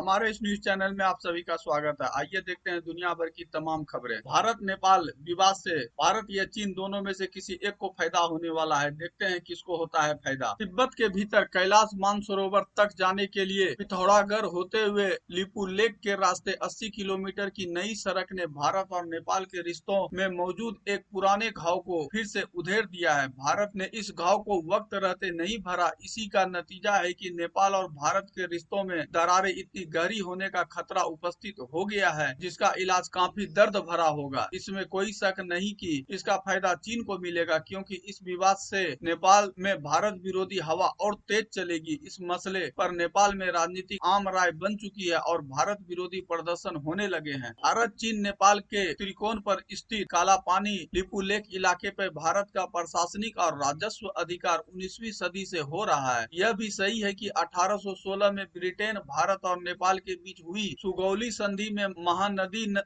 हमारे इस news channel में आप सभी का स्वागत है। आइए देखते हैं दुनिया भर की तमाम खबरें। भारत नेपाल विवाद से भारत या चीन दोनों में से किसी एक को फायदा होने वाला है। देखते हैं किसको होता है फायदा। तिब्बत के भीतर कैलाश मानसरोवर तक जाने के लिए पिथौरागढ़ होते हुए लिपू लेक के रास्ते 80 किलोमीटर की नई सड़क ने भारत और नेपाल के रिश्तों में मौजूद एक पुराने घाव को फिर से उधेड़ दिया है। भारत ने इस घाव को वक्त रहते नहीं भरा। इसी का नतीजा है कि नेपाल और भारत के रिश्तों में दरारें इतनी गहरी होने का खतरा उपस्थित हो गया है, जिसका इलाज काफी दर्द भरा होगा। इसमें कोई शक नहीं कि इसका फायदा चीन को मिलेगा, क्योंकि इस विवाद से नेपाल में भारत विरोधी हवा और तेज चलेगी। इस मसले पर नेपाल में राजनीतिक आम राय बन चुकी है और भारत विरोधी प्रदर्शन होने लगे हैं। भारत चीन नेपाल के त्रिकोण पर स्थित काला पानी लिपू लेक इलाके पर भारत का प्रशासनिक और राजस्व अधिकार 19वीं सदी से हो रहा है। यह भी सही है कि 1816 में ब्रिटेन, भारत और नेपाल के बीच हुई सुगौली संधि में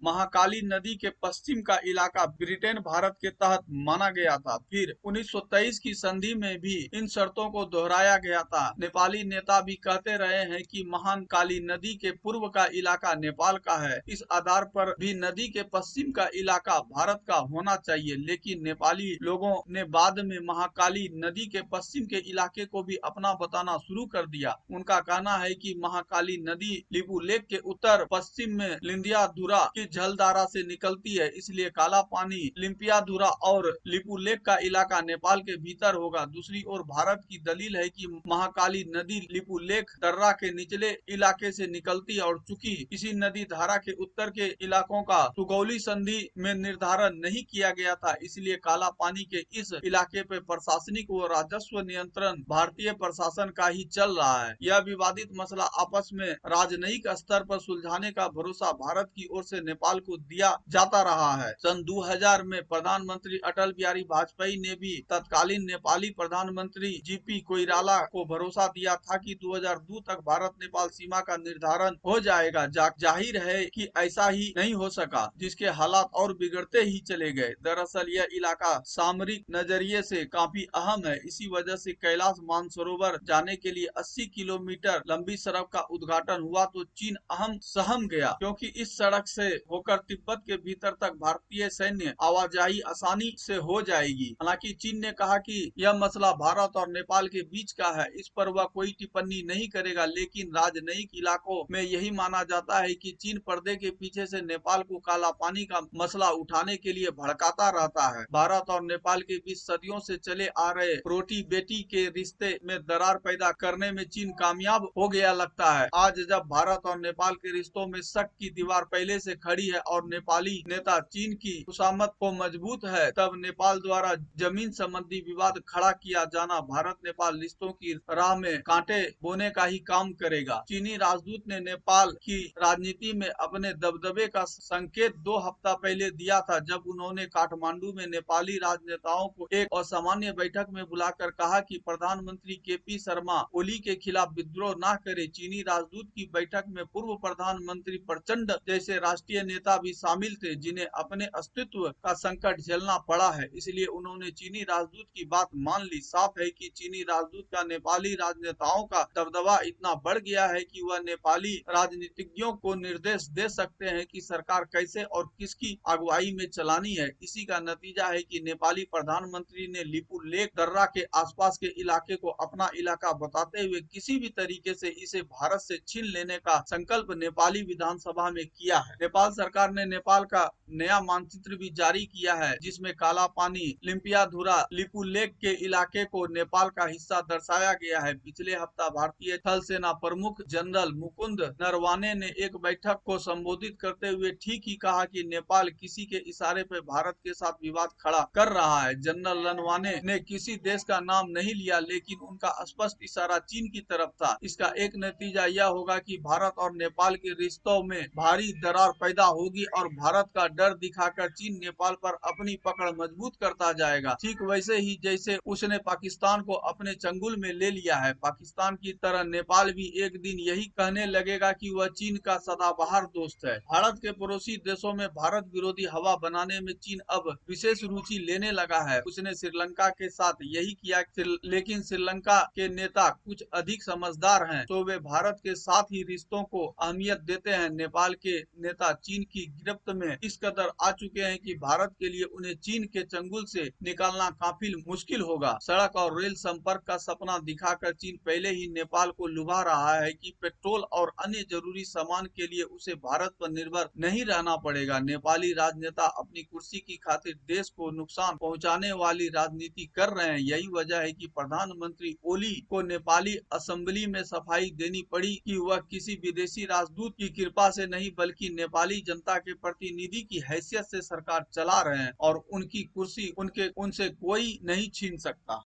महाकाली नदी के पश्चिम का इलाका ब्रिटेन भारत के तहत माना गया था। फिर 1923 की संधि में भी इन शर्तों को दोहराया गया था। नेपाली नेता भी कहते रहे हैं कि महाकाली नदी के पूर्व का इलाका नेपाल का है। इस आधार पर भी नदी के पश्चिम का इलाका भारत का होना चाहिए, लेकिन नेपाली लोगों ने बाद में महाकाली नदी के पश्चिम के इलाके को भी अपना बताना शुरू कर दिया। उनका कहना है कि महाकाली नदी लिपू लेक के उत्तर पश्चिम में लिंदियाधुरा की जलधारा से निकलती है, इसलिए काला पानी लिंपियाधुरा और लिपू लेक का इलाका नेपाल के भीतर होगा। दूसरी ओर भारत की दलील है कि महाकाली नदी लिपू लेक दर्रा के निचले इलाके से निकलती है और चूंकि इसी नदी धारा के उत्तर के इलाकों का सुगौली संधि में निर्धारण नहीं किया गया था, इसलिए काला पानी के इस इलाके पर प्रशासनिक व राजस्व नियंत्रण भारतीय प्रशासन का ही चल रहा है। यह विवादित मसला आपस में राजनयिक स्तर पर सुलझाने का भरोसा भारत की ओर से नेपाल को दिया जाता रहा है। सन 2000 में प्रधानमंत्री अटल बिहारी वाजपेयी ने भी तत्कालीन नेपाली प्रधानमंत्री जीपी कोइराला को भरोसा दिया था कि 2002 तक भारत नेपाल सीमा का निर्धारण हो जाएगा। जाहिर है कि ऐसा ही नहीं हो सका, जिसके हालात और बिगड़ते ही चले गए। दरअसल यह इलाका सामरिक नजरिए से काफी अहम है। इसी वजह से कैलाश मानसरोवर जाने के लिए 80 किलोमीटर लंबी सड़क का उद्घाटन हुआ तो चीन अहम सहम गया, क्योंकि इस सड़क से होकर तिब्बत के भीतर तक भारतीय सैन्य आवाजाही आसानी से हो जाएगी। हालांकि चीन ने कहा कि यह मसला भारत और नेपाल के बीच का है, इस पर वह कोई टिप्पणी नहीं करेगा, लेकिन राजनयिक इलाकों में यही माना जाता है कि चीन पर्दे के पीछे से नेपाल को काला पानी का मसला उठाने के लिए भड़काता रहता है। भारत और नेपाल के बीच सदियों से चले आ रहे रोटी बेटी के रिश्ते में दरार पैदा करने में चीन कामयाब हो गया लगता है। आज जब भारत और नेपाल के रिश्तों में शक की दीवार पहले से खड़ी है और नेपाली नेता चीन की खुशामद को मजबूत है, तब नेपाल द्वारा जमीन संबंधी विवाद खड़ा किया जाना भारत नेपाल रिश्तों की राह में कांटे बोने का ही काम करेगा। चीनी राजदूत ने नेपाल की राजनीति में अपने दबदबे का संकेत 2 हफ्ता पहले दिया था, जब उन्होंने काठमांडू में नेपाली राजनेताओं को एक असामान्य बैठक में बुलाकर कहा कि प्रधानमंत्री केपी शर्मा ओली के खिलाफ विद्रोह न करे। चीनी राजदूत की बैठक में पूर्व प्रधानमंत्री प्रचंड जैसे राष्ट्रीय नेता भी शामिल थे, जिन्हें अपने अस्तित्व का संकट झेलना पड़ा है, इसलिए उन्होंने चीनी राजदूत की बात मान ली। साफ है कि चीनी राजदूत का नेपाली राजनेताओं का दबदबा इतना बढ़ गया है कि वह नेपाली राजनीतिज्ञों को निर्देश दे सकते हैं कि सरकार कैसे और किसकी अगुवाई में चलानी है। इसी का नतीजा है कि नेपाली प्रधानमंत्री ने लिपू लेक दर्रा के आसपास के इलाके को अपना इलाका बताते हुए किसी भी तरीके से इसे भारत से छीन लेने का संकल्प नेपाली विधानसभा में किया है। नेपाल सरकार ने नेपाल का नया मानचित्र भी जारी किया है, जिसमें काला पानी लिंपियाधुरा लिपू लेक के इलाके को नेपाल का हिस्सा दर्शाया गया है। पिछले हफ्ता भारतीय थल सेना प्रमुख जनरल मुकुंद नरवाने ने एक बैठक को संबोधित करते हुए ठीक ही कहा कि नेपाल किसी के इशारे पर भारत के साथ विवाद खड़ा कर रहा है। जनरल नरवाने ने किसी देश का नाम नहीं लिया, लेकिन उनका स्पष्ट इशारा चीन की तरफ था। इसका एक नतीजा यह होगा कि भारत और नेपाल के रिश्तों में भारी दरार पैदा होगी और भारत का डर दिखाकर चीन नेपाल पर अपनी पकड़ मजबूत करता जाएगा, ठीक वैसे ही जैसे उसने पाकिस्तान को अपने चंगुल में ले लिया है। पाकिस्तान की तरह नेपाल भी एक दिन यही कहने लगेगा कि वह चीन का सदाबहार दोस्त है। भारत के पड़ोसी देशों में भारत विरोधी हवा बनाने में चीन अब विशेष रुचि लेने लगा है। उसने श्रीलंका के साथ यही किया, लेकिन श्रीलंका के नेता कुछ अधिक समझदार हैं, तो वे भारत के साथ ही रिश्तों को अहमियत देते हैं। नेपाल के नेता चीन की गिरफ्त में इस कदर आ चुके हैं कि भारत के लिए उन्हें चीन के चंगुल से निकालना काफी मुश्किल होगा। सड़क और रेल संपर्क का सपना दिखाकर चीन पहले ही नेपाल को लुभा रहा है कि पेट्रोल और अन्य जरूरी सामान के लिए उसे भारत पर निर्भर नहीं रहना पड़ेगा। नेपाली राजनेता अपनी कुर्सी की खातिर देश को नुकसान पहुंचाने वाली राजनीति कर रहे हैं। यही वजह है कि प्रधानमंत्री ओली को नेपाली असेंबली में सफाई देनी पड़ी कि वह किसी विदेशी राजदूत की कृपा से नहीं बल्कि नेपाली जनता के प्रतिनिधि की हैसियत से सरकार चला रहे हैं और उनकी कुर्सी उनसे कोई नहीं छीन सकता।